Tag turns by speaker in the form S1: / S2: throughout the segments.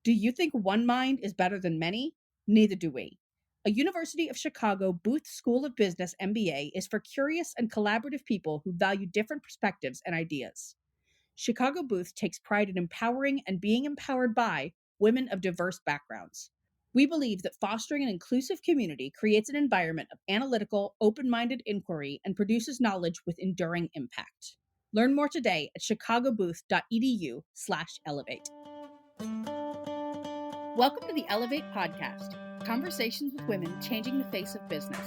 S1: Do you think one mind is better than many? Neither do we. A University of Chicago Booth School of Business MBA is for curious and collaborative people who value different perspectives and ideas. Chicago Booth takes pride in empowering and being empowered by women of diverse backgrounds. We believe that fostering an inclusive community creates an environment of analytical, open minded inquiry and produces knowledge with enduring impact. Learn more today at chicagobooth.edu/elevate. Welcome to the Ellevate podcast, conversations with women changing the face of business.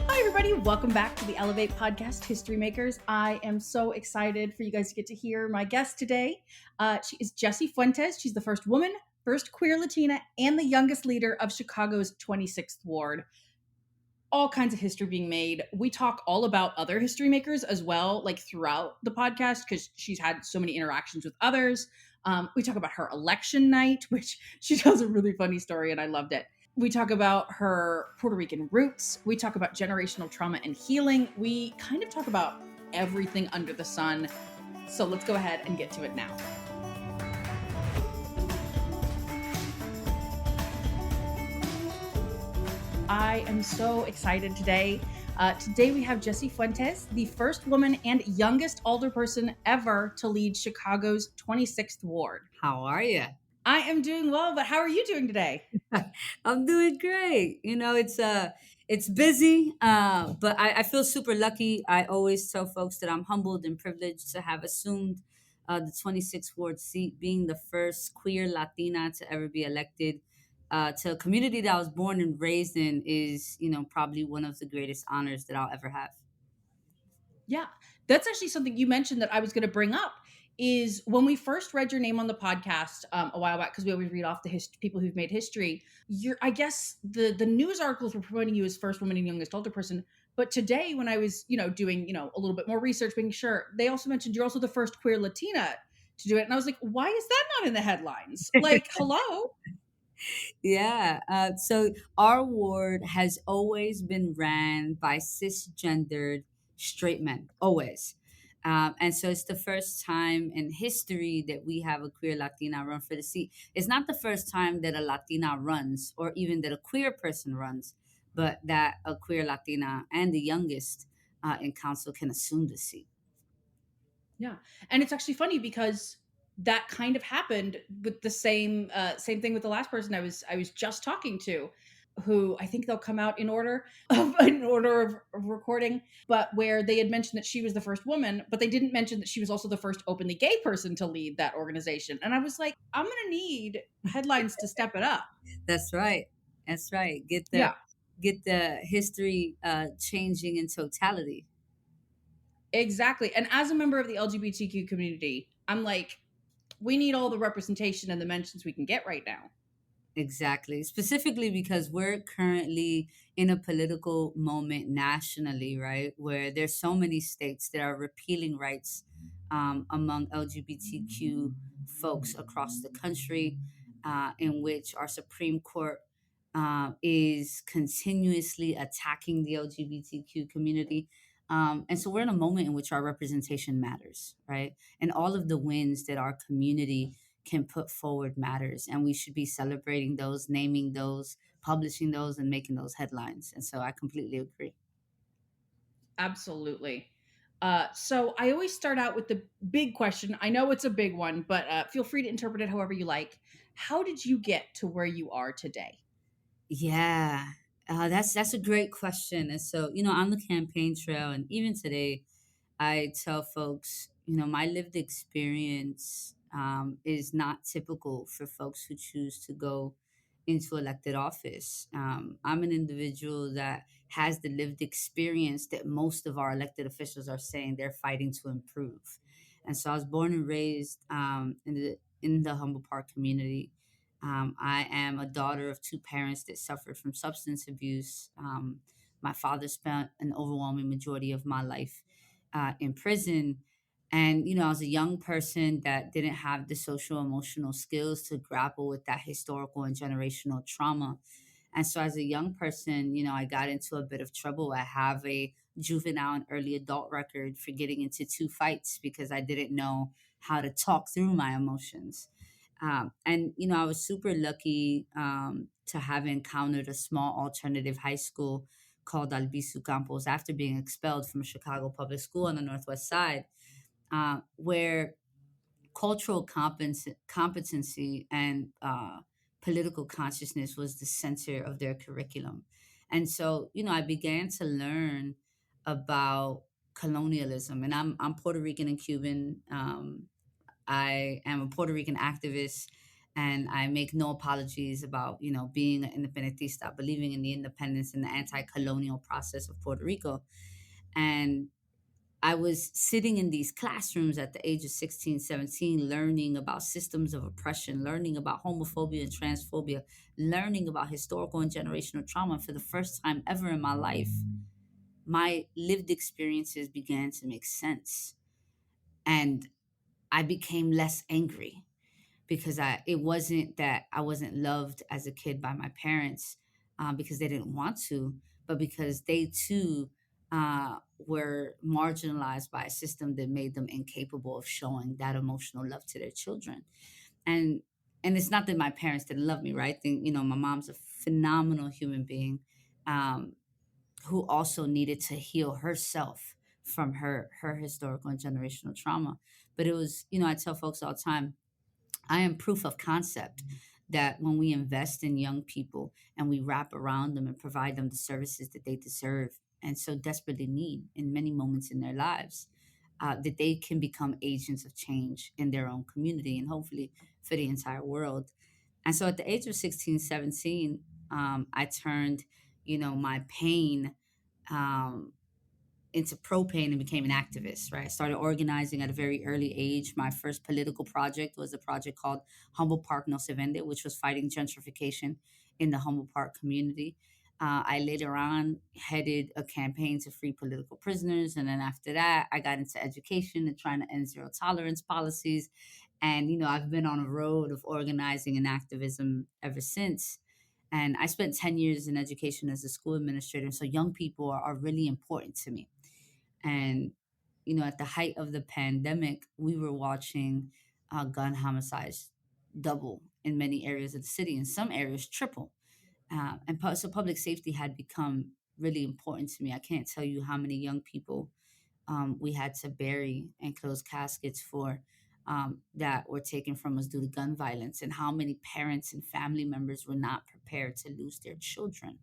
S1: Hi, everybody. Welcome back to the Ellevate podcast, History Makers. I am so excited for you guys to get to hear my guest today. She is Jessie Fuentes. She's the first woman, first queer Latina, and the youngest leader of Chicago's 26th Ward. All kinds of history being made. We talk all about other history makers as well, like throughout the podcast, because she's had so many interactions with others. We talk about her election night, which she tells a really funny story, and I loved it. We talk about her Puerto Rican roots. We talk about generational trauma and healing. We kind of talk about everything under the sun. So let's go ahead and get to it now. I am so excited today. Today we have Jessie Fuentes, the first woman and youngest alderperson ever to lead Chicago's 26th Ward.
S2: How are you?
S1: I am doing well, but how are you doing today?
S2: I'm doing great. It's busy, but I feel super lucky. I always tell folks that I'm humbled and privileged to have assumed the 26th ward seat, being the first queer Latina to ever be elected to a community that I was born and raised in is, probably one of the greatest honors that I'll ever have.
S1: Yeah, that's actually something you mentioned that I was going to bring up is when we first read your name on the podcast a while back, because we always read off the people who've made history. I guess the news articles were promoting you as first woman and youngest alderperson. But today, when I was doing a little bit more research, making sure, they also mentioned you're also the first queer Latina to do it, and I was like, why is that not in the headlines? Like, hello.
S2: Yeah. So our ward has always been ran by cisgendered straight men, always. And so it's the first time in history that we have a queer Latina run for the seat. It's not the first time that a Latina runs or even that a queer person runs, but that a queer Latina and the youngest in council can assume the seat.
S1: Yeah. And it's actually funny because that kind of happened with the same thing with the last person I was just talking to, who I think they'll come out in order of recording, but where they had mentioned that she was the first woman, but they didn't mention that she was also the first openly gay person to lead that organization. And I was like, I'm going to need headlines to step it up.
S2: That's right. That's right.
S1: Yeah,
S2: Get the history changing in totality.
S1: exactly. And as a member of the LGBTQ community, I'm like, we need all the representation and the mentions we can get right now.
S2: Exactly. Specifically because we're currently in a political moment nationally, right? Where there's so many states that are repealing rights among LGBTQ folks across the country, in which our Supreme Court is continuously attacking the LGBTQ community. And so we're in a moment in which our representation matters, right? And all of the wins that our community can put forward matters, and we should be celebrating those, naming those, publishing those, and making those headlines. And so I completely agree.
S1: Absolutely. So I always start out with the big question. I know it's a big one, but feel free to interpret it however you like. How did you get to where you are today?
S2: Yeah, that's a great question. And so, on the campaign trail, and even today, I tell folks, my lived experience is not typical for folks who choose to go into elected office. I'm an individual that has the lived experience that most of our elected officials are saying they're fighting to improve. And so I was born and raised in the Humble Park community. I am a daughter of two parents that suffered from substance abuse. My father spent an overwhelming majority of my life in prison. And, I was a young person that didn't have the social emotional skills to grapple with that historical and generational trauma. And so, as a young person, I got into a bit of trouble. I have a juvenile and early adult record for getting into two fights because I didn't know how to talk through my emotions. And I was super lucky to have encountered a small alternative high school called Albizu Campos after being expelled from a Chicago public school on the Northwest Side, where cultural competency and political consciousness was the center of their curriculum. And so, I began to learn about colonialism. And I'm Puerto Rican and Cuban. I am a Puerto Rican activist, and I make no apologies about, being an independentista, believing in the independence and the anti-colonial process of Puerto Rico. And I was sitting in these classrooms at the age of 16, 17, learning about systems of oppression, learning about homophobia and transphobia, learning about historical and generational trauma. For the first time ever in my life, my lived experiences began to make sense. And I became less angry because it wasn't that I wasn't loved as a kid by my parents because they didn't want to, but because they too were marginalized by a system that made them incapable of showing that emotional love to their children. And and it's not that my parents didn't love me, right? I think my mom's a phenomenal human being, um, who also needed to heal herself from her historical and generational trauma. But it was, I tell folks all the time, I am proof of concept that when we invest in young people and we wrap around them and provide them the services that they deserve and so desperately need in many moments in their lives, that they can become agents of change in their own community and hopefully for the entire world. And so at the age of 16, 17, I turned, my pain um, into propane and became an activist, right? I started organizing at a very early age. My first political project was a project called Humble Park No Se Vende, which was fighting gentrification in the Humble Park community. I later on headed a campaign to free political prisoners. And then after that, I got into education and trying to end zero tolerance policies. And, I've been on a road of organizing and activism ever since. And I spent 10 years in education as a school administrator. So young people are really important to me. And, at the height of the pandemic, we were watching gun homicides double in many areas of the city, in some areas triple. So public safety had become really important to me. I can't tell you how many young people we had to bury and close caskets for, that were taken from us due to gun violence, and how many parents and family members were not prepared to lose their children,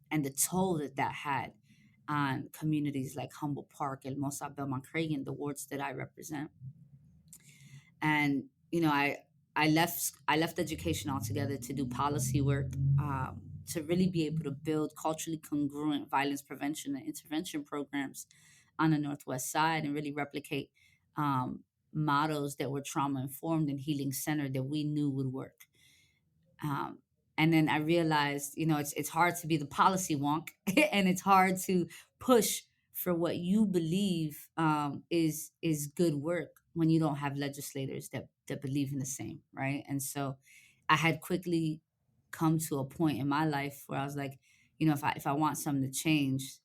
S2: and the toll that that had on communities like Humble Park, El Mosa, Belmont Cragen, the wards that I represent. And I left education altogether to do policy work, to really be able to build culturally congruent violence prevention and intervention programs on the Northwest Side, and really replicate models that were trauma informed and healing centered that we knew would work. Um, and then I realized, it's hard to be the policy wonk, and it's hard to push for what you believe is good work when you don't have legislators that believe in the same, right? And so I had quickly come to a point in my life where I was like, if I want something to change,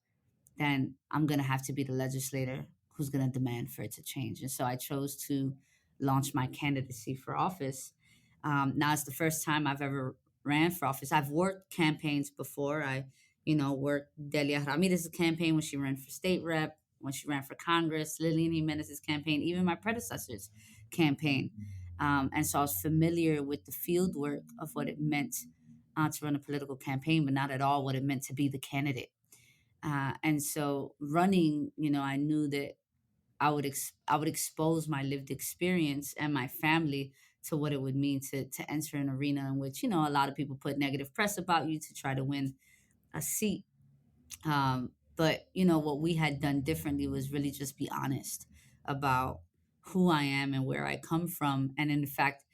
S2: then I'm going to have to be the legislator who's going to demand for it to change. And so I chose to launch my candidacy for office. Now it's the first time I've ever ran for office. I've worked campaigns before. I, worked Delia Ramirez's campaign when she ran for state rep, when she ran for Congress, Lillian Jimenez's campaign, even my predecessor's campaign. And so I was familiar with the field work of what it meant to run a political campaign, but not at all what it meant to be the candidate. And so running, I knew that I would expose my lived experience and my family to what it would mean to enter an arena in which, a lot of people put negative press about you to try to win a seat. But what we had done differently was really just be honest about who I am and where I come from, and in fact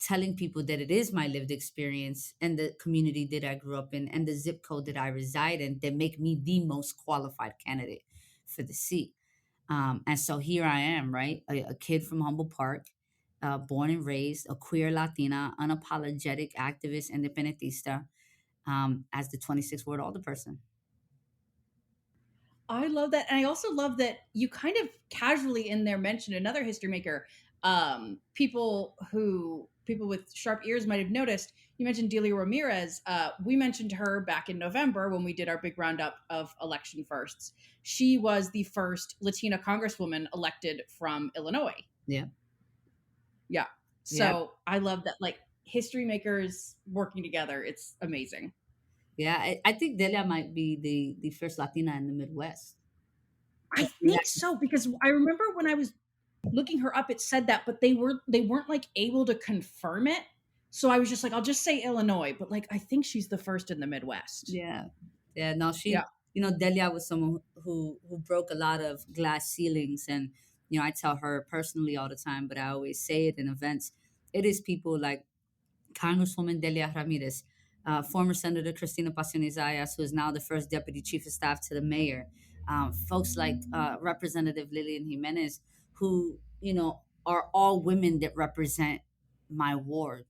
S2: telling people that it is my lived experience and the community that I grew up in and the zip code that I reside in that make me the most qualified candidate for the seat. And so here I am, right? A kid from Humble Park, born and raised, a queer Latina, unapologetic activist, independentista, as the 26th ward alderperson.
S1: I love that. And I also love that you kind of casually in there mentioned another history maker. People with sharp ears might have noticed. You mentioned Delia Ramirez. We mentioned her back in November when we did our big roundup of election firsts. She was the first Latina congresswoman elected from Illinois.
S2: Yeah.
S1: Yeah.
S2: Yeah.
S1: So I love that, like history makers working together. It's amazing.
S2: Yeah. I think Delia might be the first Latina in the Midwest.
S1: I
S2: We
S1: think so because I remember when I was looking her up, it said that, but they weren't like able to confirm it. So I was just like, I'll just say Illinois, but like I think she's the first in the Midwest.
S2: Yeah. Yeah. No,
S1: Yeah,
S2: Delia was someone who broke a lot of glass ceilings. And, I tell her personally all the time, but I always say it in events. It is people like Congresswoman Delia Ramirez, former Senator Cristina Pacioni Zayas, who is now the first Deputy Chief of Staff to the mayor, folks like Representative Lillian Jimenez, who, are all women that represent my ward.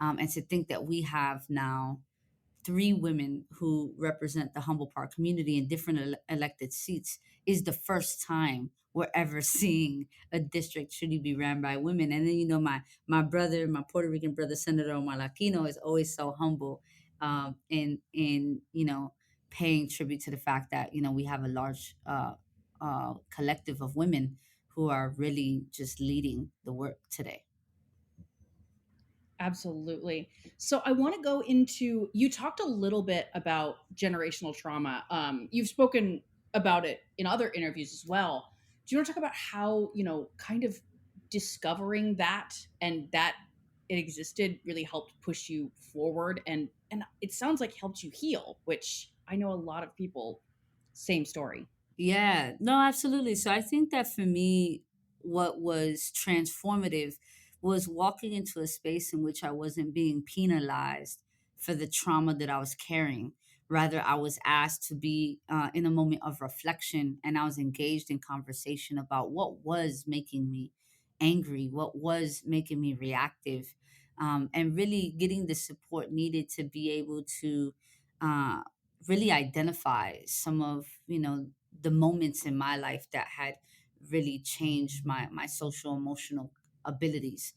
S2: And to think that we have now three women who represent the Humble Park community in different elected seats is the first time we're ever seeing a district truly be ran by women. And then, my brother, my Puerto Rican brother, Senator Omar Latino, is always so humble, in paying tribute to the fact that we have a large collective of women who are really just leading the work today.
S1: absolutely. So I want to go into, you talked a little bit about generational trauma. You've spoken about it in other interviews as well. Do you want to talk about how, kind of discovering that and that it existed really helped push you forward and it sounds like helped you heal, which I know a lot of people same story.
S2: Yeah, no, absolutely. So I think that for me, what was transformative was walking into a space in which I wasn't being penalized for the trauma that I was carrying. Rather, I was asked to be in a moment of reflection, and I was engaged in conversation about what was making me angry, what was making me reactive, and really getting the support needed to be able to uh, really identify some of the moments in my life that had really changed my social emotional abilities,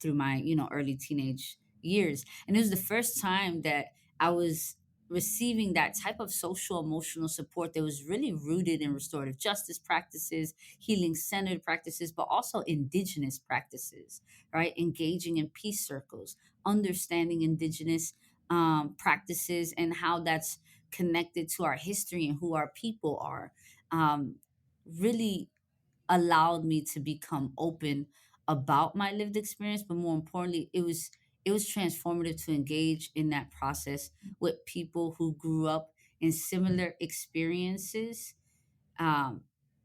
S2: through my early teenage years. And it was the first time that I was receiving that type of social emotional support that was really rooted in restorative justice practices, healing centered practices, but also indigenous practices, right? Engaging in peace circles, understanding indigenous practices and how that's connected to our history and who our people are, um, really allowed me to become open about my lived experience. But more importantly, it was transformative to engage in that process with people who grew up in similar experiences, um,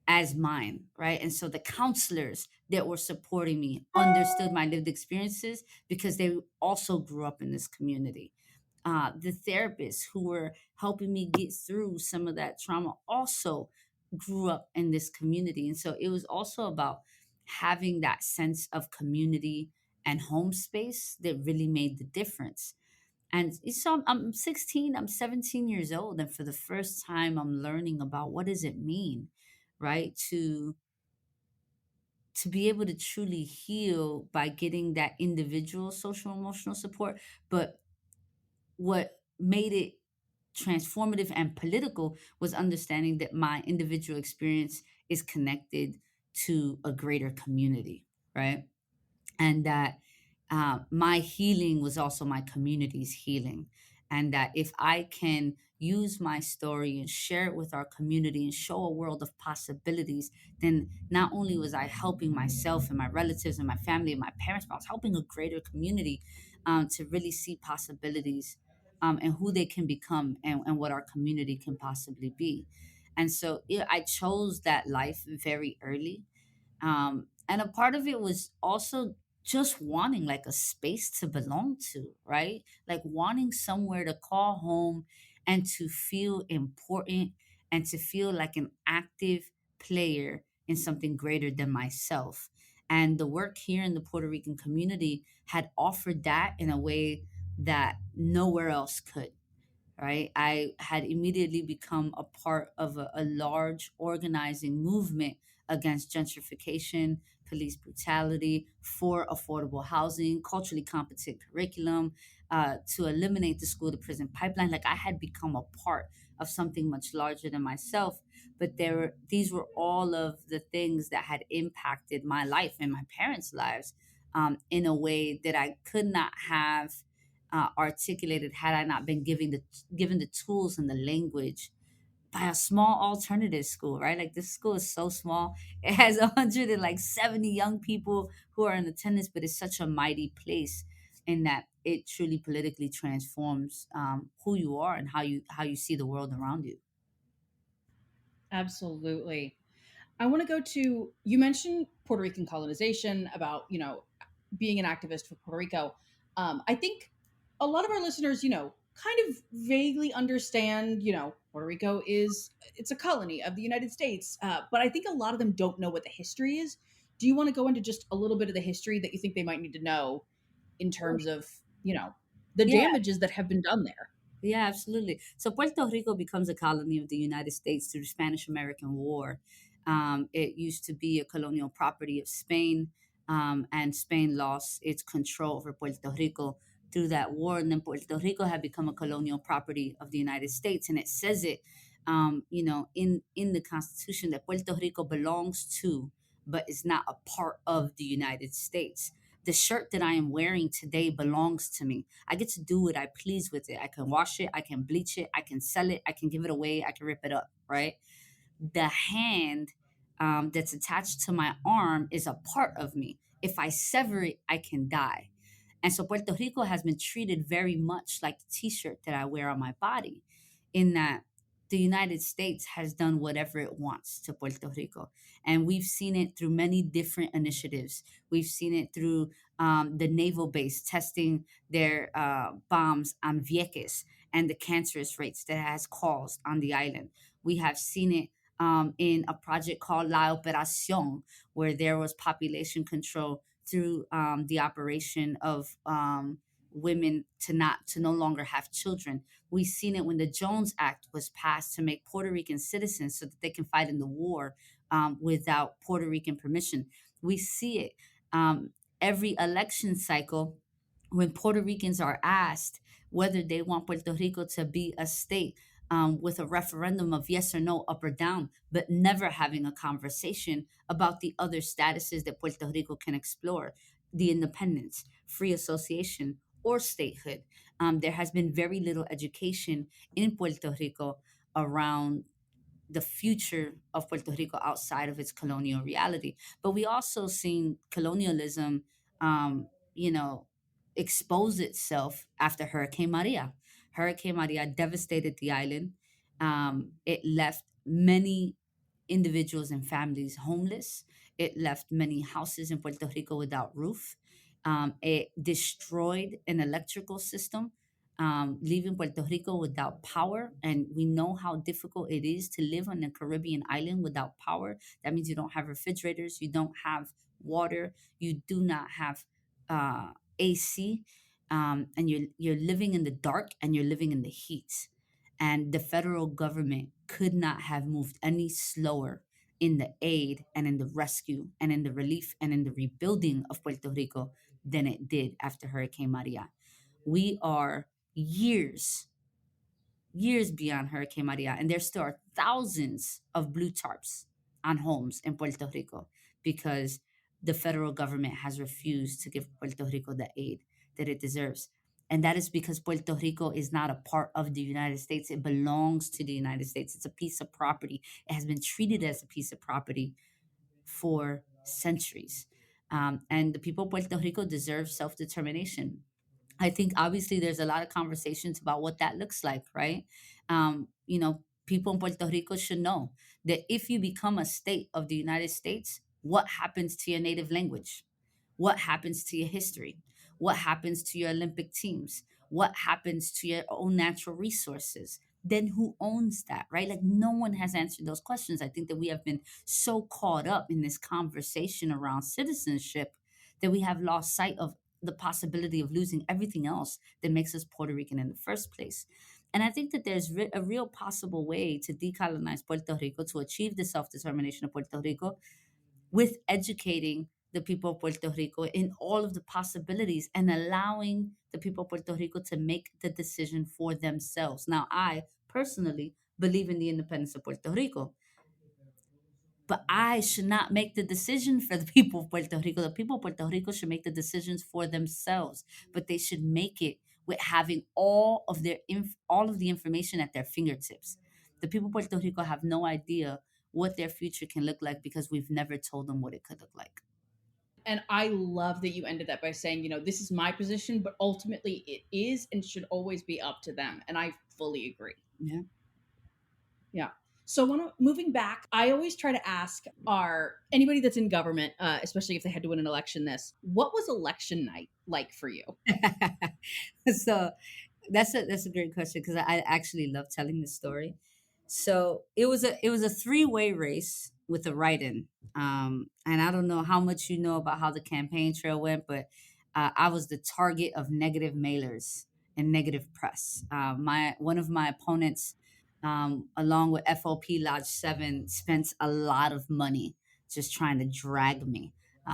S2: as mine, right? And so the counselors that were supporting me understood my lived experiences because they also grew up in this community. The therapists who were helping me get through some of that trauma also grew up in this community. And so it was also about having that sense of community and home space that really made the difference. And so I'm 16, I'm 17 years old, and for the first time, I'm learning about what does it mean, right? To be able to truly heal by getting that individual social emotional support. But what made it transformative and political was understanding that my individual experience is connected to a greater community, right? And that my healing was also my community's healing. And that if I can use my story and share it with our community and show a world of possibilities, then not only was I helping myself and my relatives and my family and my parents, but I was helping a greater community, to really see possibilities, and who they can become, and what our community can possibly be. And so I chose that life very early, and a part of it was also just wanting like a space to belong to, right? Like wanting somewhere to call home and to feel important and to feel like an active player in something greater than myself. And the work here in the Puerto Rican community had offered that in a way that nowhere else could. right? I had immediately become a part of a large organizing movement against gentrification, police brutality, for affordable housing, culturally competent curriculum, to eliminate the school to prison pipeline. Like, I had become a part of something much larger than myself. But these were all of the things that had impacted my life and my parents' lives, in a way that I could not have articulated had I not been given the tools and the language by a small alternative school, right? Like, this school is so small. It has 170 young people who are in attendance, but it's such a mighty place in that it truly politically transforms who you are and how you see the world around you.
S1: Absolutely. I want to go to, you mentioned Puerto Rican colonization, about, being an activist for Puerto Rico. I think a lot of our listeners, kind of vaguely understand, Puerto Rico it's a colony of the United States. But I think a lot of them don't know what the history is. Do you want to go into just a little bit of the history that you think they might need to know in terms of, the
S2: Yeah,
S1: damages that have been done there?
S2: yeah, absolutely. So Puerto Rico becomes a colony of the United States through the Spanish American War. It used to be a colonial property of Spain, and Spain lost its control over Puerto Rico through that war. And then Puerto Rico had become a colonial property of the United States. And it says it, in the Constitution, that Puerto Rico belongs to, but is not a part of the United States. The shirt that I am wearing today belongs to me. I get to do what I please with it. I can wash it, I can bleach it, I can sell it, I can give it away, I can rip it up, right? The hand that's attached to my arm is a part of me. If I sever it, I can die. And so Puerto Rico has been treated very much like the t shirt that I wear on my body, in that the United States has done whatever it wants to Puerto Rico. And we've seen it through many different initiatives. We've seen it through the naval base testing their bombs on Vieques and the cancerous rates that has caused on the island. We have seen it in a project called La Operación, where there was population control through the operation of women to no longer have children. We've seen it when the Jones Act was passed to make Puerto Rican citizens so that they can fight in the war without Puerto Rican permission. We see it every election cycle when Puerto Ricans are asked whether they want Puerto Rico to be a state, with a referendum of yes or no, up or down, but never having a conversation about the other statuses that Puerto Rico can explore: the independence, free association, or statehood. There has been very little education in Puerto Rico around the future of Puerto Rico outside of its colonial reality. But we also seen colonialism, you know, expose itself after Hurricane Maria. Hurricane Maria devastated the island. It left many individuals and families homeless. It left many houses in Puerto Rico without roof. It destroyed an electrical system, leaving Puerto Rico without power. And we know how difficult it is to live on a Caribbean island without power. That means you don't have refrigerators, you don't have water, you do not have AC, and you're living in the dark and you're living in the heat. And the federal government could not have moved any slower in the aid and in the rescue and in the relief and in the rebuilding of Puerto Rico than it did after Hurricane Maria. We are years beyond Hurricane Maria, and there still are thousands of blue tarps on homes in Puerto Rico because the federal government has refused to give Puerto Rico the aid that it deserves. And that is because Puerto Rico is not a part of the United States. It belongs to the United States. It's a piece of property. It has been treated as a piece of property for centuries. And the people of Puerto Rico deserve self determination. I think obviously there's a lot of conversations about what that looks like, right? People in Puerto Rico should know that if you become a state of the United States, what happens to your native language? What happens to your history? What happens to your Olympic teams? What happens to your own natural resources? Then who owns that, right? Like, no one has answered those questions. I think that we have been so caught up in this conversation around citizenship that we have lost sight of the possibility of losing everything else that makes us Puerto Rican in the first place. And I think that there's a real possible way to decolonize Puerto Rico, to achieve the self determination of Puerto Rico, with educating the people of Puerto Rico in all of the possibilities and allowing the people of Puerto Rico to make the decision for themselves. Now, I personally believe in the independence of Puerto Rico, but I should not make the decision for the people of Puerto Rico. The people of Puerto Rico should make the decisions for themselves, but they should make it with having all of the information at their fingertips. The people of Puerto Rico have no idea what their future can look like because we've never told them what it could look like.
S1: And I love that you ended that by saying, this is my position, but ultimately it is and should always be up to them. And I fully agree.
S2: Yeah.
S1: Yeah. So moving back, I always try to ask our anybody that's in government, especially if they had to win an election, what was election night like for you?
S2: So that's a great question because I actually love telling this story. So it was a three-way race with a write-in, and I don't know how much you know about how the campaign trail went, but I was the target of negative mailers and negative press. My one of my opponents, along with FOP Lodge Seven, spent a lot of money just trying to drag me.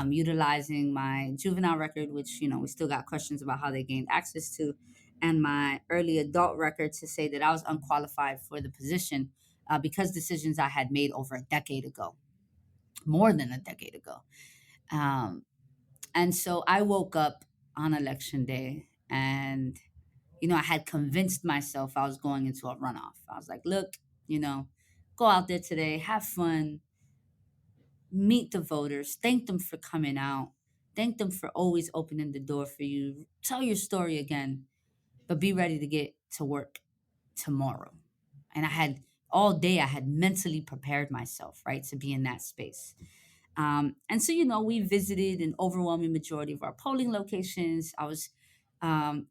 S2: Utilizing my juvenile record, which we still got questions about how they gained access to, and my early adult record to say that I was unqualified for the position because decisions I had made over a decade ago, more than a decade ago. Um, and so I woke up on election day and, I had convinced myself I was going into a runoff. I was like, look, go out there today, have fun, meet the voters, thank them for coming out, thank them for always opening the door for you, tell your story again, but be ready to get to work tomorrow. And I had mentally prepared myself, right, to be in that space. And so, we visited an overwhelming majority of our polling locations. I was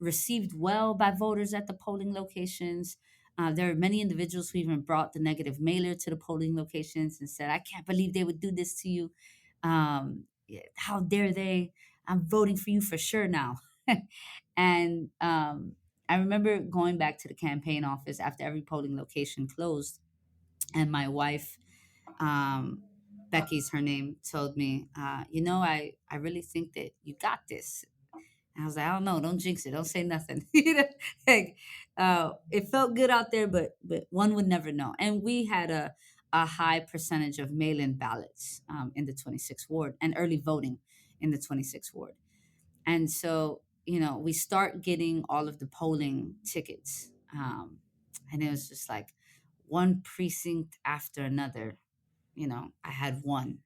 S2: received well by voters at the polling locations. There are many individuals who even brought the negative mailer to the polling locations and said, I can't believe they would do this to you. Yeah, how dare they? I'm voting for you for sure now. And I remember going back to the campaign office after every polling location closed, and my wife, um, Becky's her name, told me, I really think that you got this. And I was like, I don't know, don't jinx it, don't say nothing. Like, it felt good out there, but one would never know. And we had a high percentage of mail-in ballots in the 26th ward and early voting in the 26th ward. And so, we start getting all of the polling tickets. And it was just like one precinct after another. I had one.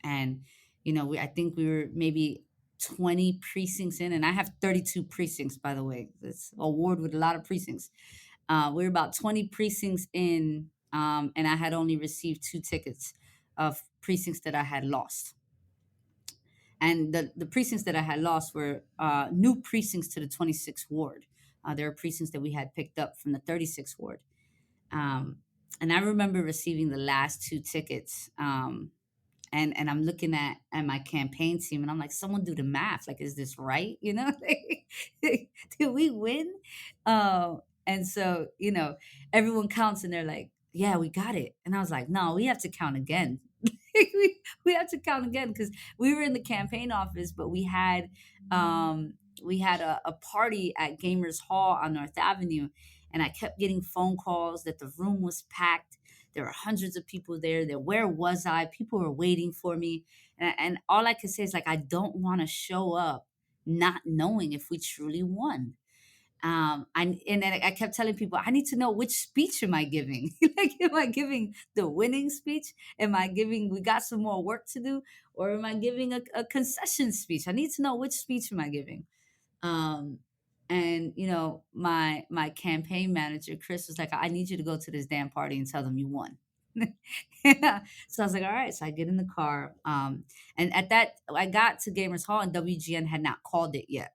S2: And, I think we were maybe 20 precincts in, and I have 32 precincts, by the way. It's a ward with a lot of precincts. We were about 20 precincts in, and I had only received two tickets of precincts that I had lost. And the precincts that I had lost were new precincts to the 26th ward. There are precincts that we had picked up from the 36th ward. Um, and I remember receiving the last two tickets. And I'm looking at my campaign team and I'm like, someone do the math. Like, is this right? Did we win? And so, everyone counts and they're like, yeah, we got it. And I was like, no, we have to count again. we have to count again because we were in the campaign office, but we had a party at Gamers Hall on North Avenue, and I kept getting phone calls that the room was packed. There were hundreds of people there. Where was I? People were waiting for me, and all I could say is like, I don't want to show up not knowing if we truly won. And then I kept telling people, I need to know, which speech am I giving? Like, am I giving the winning speech? Am I giving, we got some more work to do? Or am I giving a concession speech? I need to know, which speech am I giving? Um, and my campaign manager, Chris, was like, I need you to go to this damn party and tell them you won. So I was like, all right. So I get in the car. And at that, I got to Gamers Hall and WGN had not called it yet.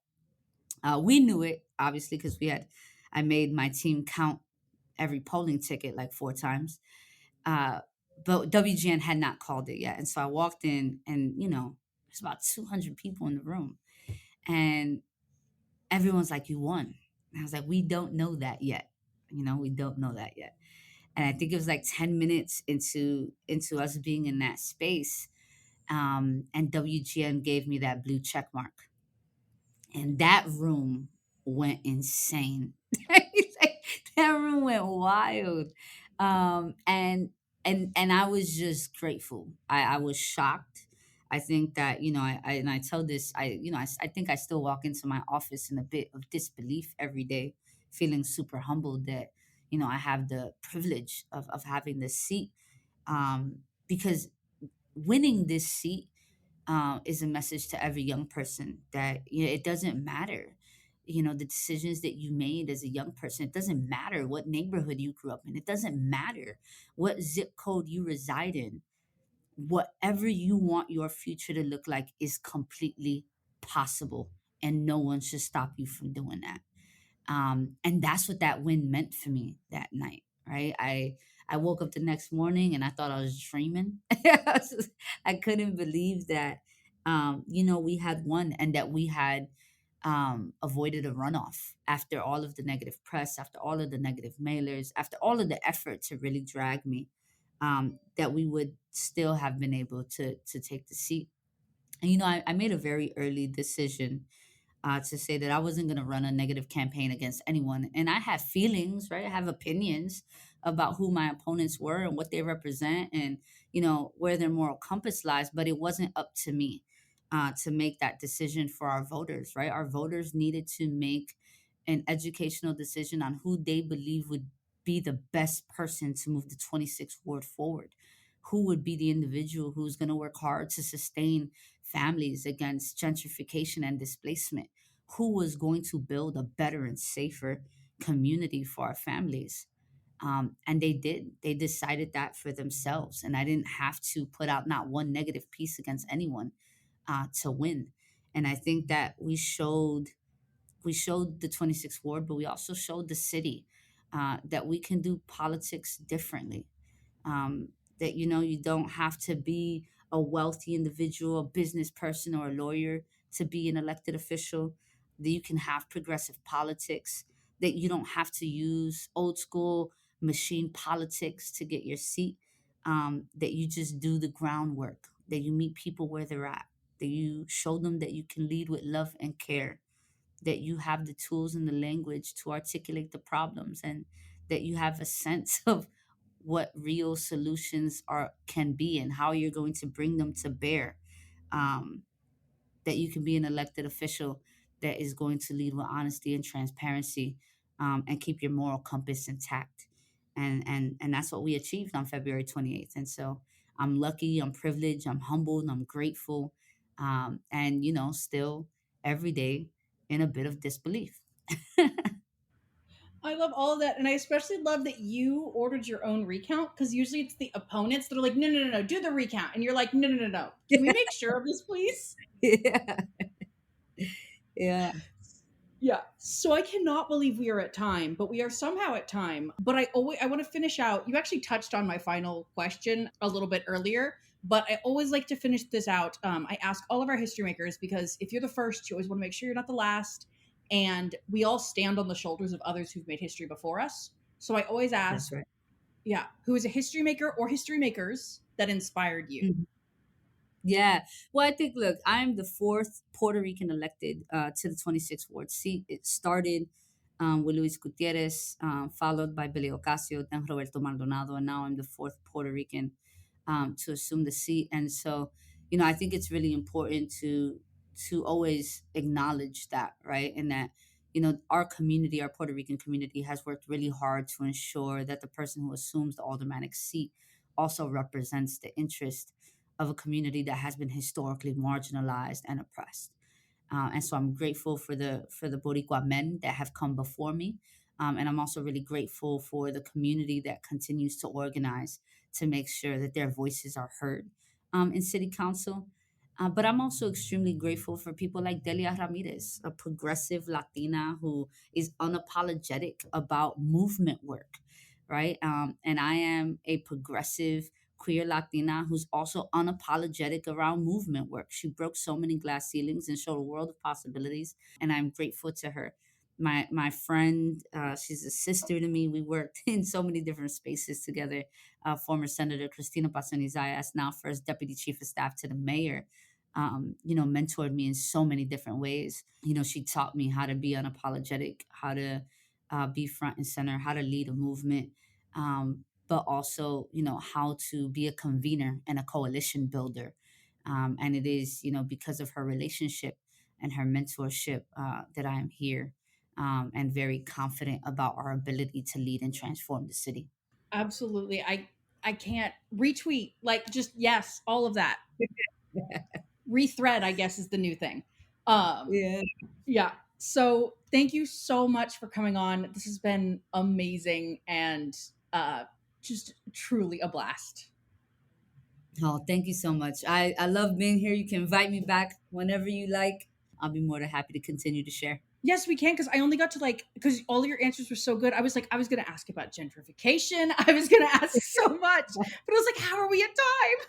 S2: We knew it, obviously, because I made my team count every polling ticket like 4 times. But WGN had not called it yet. And so I walked in and, there's about 200 people in the room. And everyone's like, you won. And I was like, we don't know that yet. We don't know that yet. And I think it was like 10 minutes into us being in that space, and WGN gave me that blue check mark, and that room went insane. Like, that room went wild. And I was just grateful. I was shocked. I think that, and I tell this, I think I still walk into my office in a bit of disbelief every day, feeling super humbled that, I have the privilege of having this seat. Because winning this seat, is a message to every young person that, it doesn't matter, the decisions that you made as a young person. It doesn't matter what neighborhood you grew up in. It doesn't matter what zip code you reside in. Whatever you want your future to look like is completely possible, and no one should stop you from doing that. And that's what that win meant for me that night, right? I woke up the next morning and I thought I was dreaming. I couldn't believe that, we had won, and that we had, avoided a runoff after all of the negative press, after all of the negative mailers, after all of the effort to really drag me, that we would still have been able to take the seat. And, I made a very early decision, to say that I wasn't going to run a negative campaign against anyone. And I have feelings, right? I have opinions about who my opponents were and what they represent, and, where their moral compass lies. But it wasn't up to me, to make that decision for our voters, right? Our voters needed to make an educational decision on who they believe would be the best person to move the 26th ward forward. Who would be the individual who's going to work hard to sustain families against gentrification and displacement? Who was going to build a better and safer community for our families? And they did. They decided that for themselves. And I didn't have to put out not one negative piece against anyone, to win. And I think that we showed the 26th ward, but we also showed the city, that we can do politics differently. That, you don't have to be a wealthy individual, a business person, or a lawyer to be an elected official. That you can have progressive politics. That you don't have to use old school machine politics to get your seat. That you just do the groundwork. That you meet people where they're at. That you show them that you can lead with love and care. That you have the tools and the language to articulate the problems, and that you have a sense of what real solutions can be, and how you're going to bring them to bear. um, that you can be an elected official that is going to lead with honesty and transparency, and keep your moral compass intact. And that's what we achieved on February 28th. And so I'm lucky, I'm privileged, I'm humbled, I'm grateful, and, still every day in a bit of disbelief.
S1: I love all of that, and I especially love that you ordered your own recount, because usually it's the opponents that are like, no, no, no, no, do the recount, and you're like, no, no, no, no. Can we make sure of this, please?
S2: Yeah. Yeah.
S1: Yeah. So I cannot believe we are at time, but we are somehow at time. But I want to finish out. You actually touched on my final question a little bit earlier, but I always like to finish this out. I ask all of our history makers, because if you're the first, you always want to make sure you're not the last. And we all stand on the shoulders of others who've made history before us. So I always
S2: That's
S1: ask,
S2: right.
S1: yeah, who is a history maker or history makers that inspired you?
S2: Yeah. Well, I think, look, I'm the fourth Puerto Rican elected, to the 26th ward seat. It started, with Luis Gutierrez, followed by Billy Ocasio, then Roberto Maldonado, and now I'm the fourth Puerto Rican, to assume the seat. And so, I think it's really important to always acknowledge that, right? And that, our community, our Puerto Rican community, has worked really hard to ensure that the person who assumes the aldermanic seat also represents the interest of a community that has been historically marginalized and oppressed. And so I'm grateful for the Boricua men that have come before me. And I'm also really grateful for the community that continues to organize to make sure that their voices are heard, in city council. But I'm also extremely grateful for people like Delia Ramirez, a progressive Latina who is unapologetic about movement work, right? And I am a progressive queer Latina who's also unapologetic around movement work. She broke so many glass ceilings and showed a world of possibilities, and I'm grateful to her. my friend, she's a sister to me. We worked in so many different spaces together. Former Senator Cristina Pasanizaya, as now first Deputy Chief of Staff to the mayor, mentored me in so many different ways. She taught me how to be unapologetic, how to be front and center, how to lead a movement, but also, how to be a convener and a coalition builder. And it is, because of her relationship and her mentorship that I am here, and very confident about our ability to lead and transform the city.
S1: Absolutely. I can't retweet, like, just yes, all of that. Rethread, I guess, is the new thing. Um
S2: Yeah.
S1: yeah. So thank you so much for coming on. This has been amazing and just truly a blast.
S2: Oh, thank you so much. I love being here. You can invite me back whenever you like. I'll be more than happy to continue to share.
S1: Yes, we can, because I only got to, like, because all your answers were so good. I was like, I was gonna ask about gentrification. I was gonna ask so much, but I was like, how are we at time?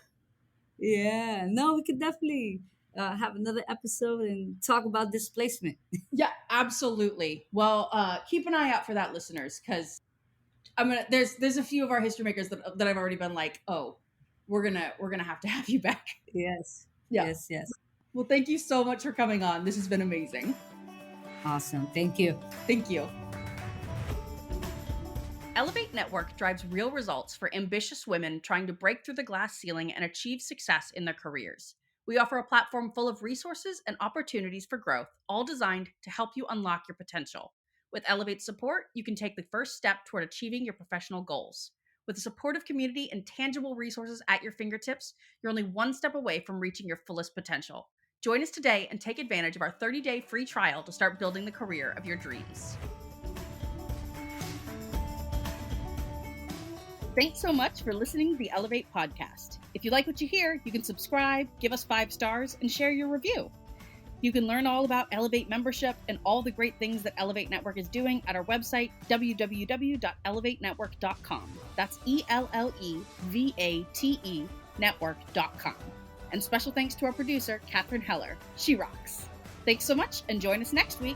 S2: Yeah, no, we could definitely have another episode and talk about displacement.
S1: Yeah, absolutely. Well, keep an eye out for that, listeners, because I'm gonna. There's a few of our history makers that I've already been like, oh, we're gonna have to have you back.
S2: Yes,
S1: Yeah.
S2: yes, yes.
S1: Well, thank you so much for coming on. This has been amazing.
S2: Awesome. Thank you.
S1: Thank you. Ellevate Network drives real results for ambitious women trying to break through the glass ceiling and achieve success in their careers. We offer a platform full of resources and opportunities for growth, all designed to help you unlock your potential. With Ellevate support, you can take the first step toward achieving your professional goals. With a supportive community and tangible resources at your fingertips, you're only one step away from reaching your fullest potential. Join us today and take advantage of our 30-day free trial to start building the career of your dreams. Thanks so much for listening to the Ellevate podcast. If you like what you hear, you can subscribe, give us 5 stars, and share your review. You can learn all about Ellevate membership and all the great things that Ellevate Network is doing at our website, www.ellevatenetwork.com. That's ELLEVATE network.com. And special thanks to our producer, Katherine Heller. She rocks. Thanks so much, and join us next week.